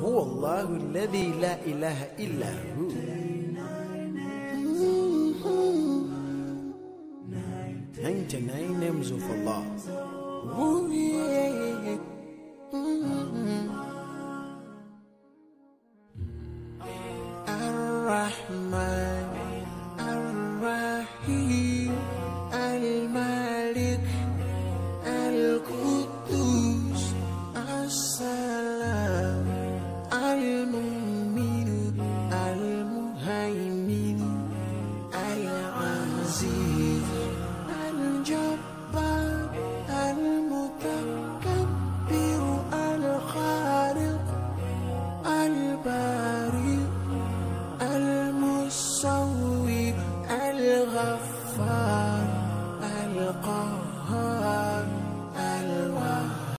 هو الله الذي لا إله إلا هو 99 names of Allah.